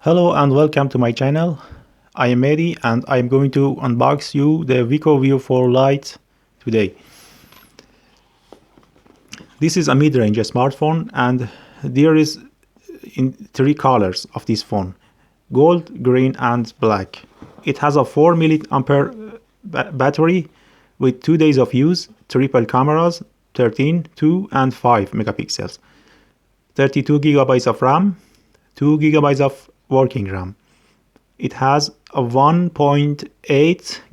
Hello and welcome to my channel. I am Mehdi and I am going to unbox you the Wiko View 4 Lite today. This is a mid-range smartphone and there is in three colors of this phone: gold, green and black. It has a 4 mAh battery with 2 days of use, triple cameras, 13, 2 and 5 megapixels, 32 gigabytes of RAM, 2 gigabytes of working RAM. It has a 1.8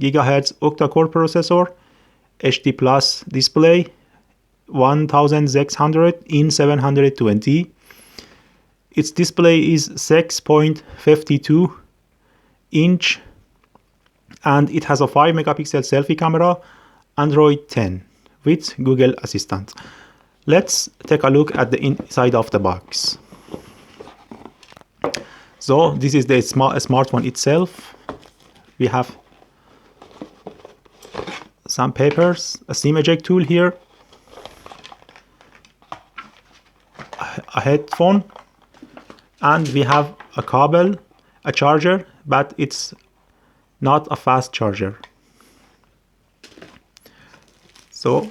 GHz octa-core processor, HD Plus display, 1600 in 720. Its display is 6.52 inch and it has a 5 megapixel selfie camera, Android 10 with Google Assistant. Let's take a look at the inside of the box. So this is the smartphone itself. We have some papers, a SIM eject tool here, a headphone, and we have a cable, a charger, but it's not a fast charger. So,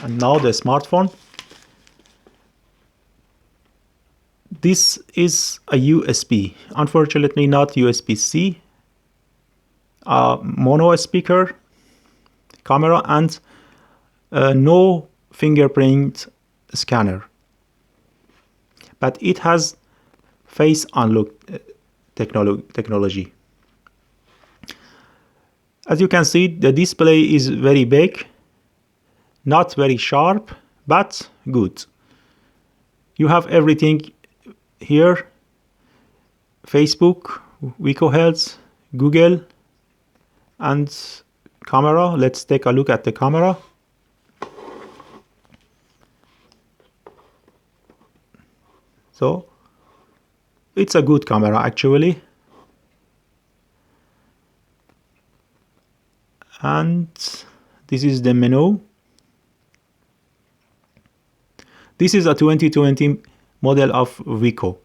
and now the smartphone. This is a USB, unfortunately not USB-C, a mono speaker, camera, and no fingerprint scanner. But it has face unlock technology. As you can see, the display is very big, not very sharp, but good. You have everything here: Facebook, Wiko Health, Google, and camera. Let's take a look at the camera. So it's a good camera actually. And this is the menu. This is a 2020 model of Wiko.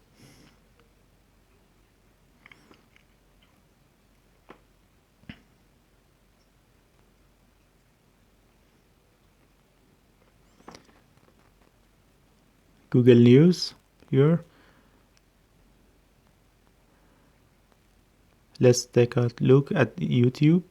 Google News here. Let's take a look at YouTube.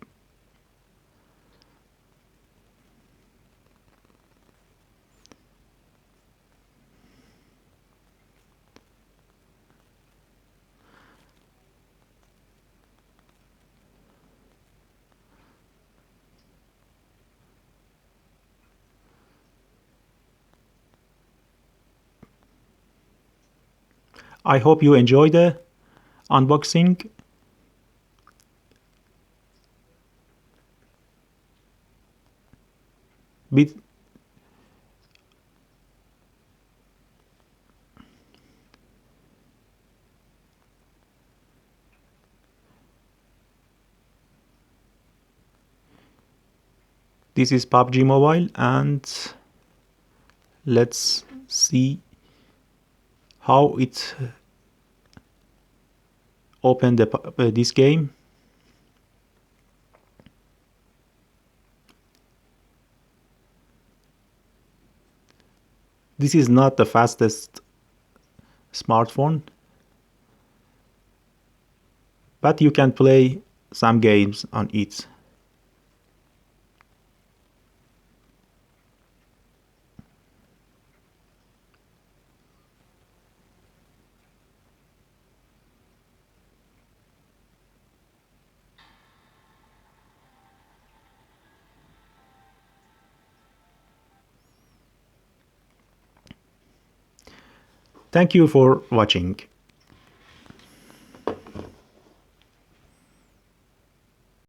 I hope you enjoyed the unboxing. This is PUBG Mobile, and let's see how it opened this game. This is not the fastest smartphone, but you can play some games on it. Thank you for watching.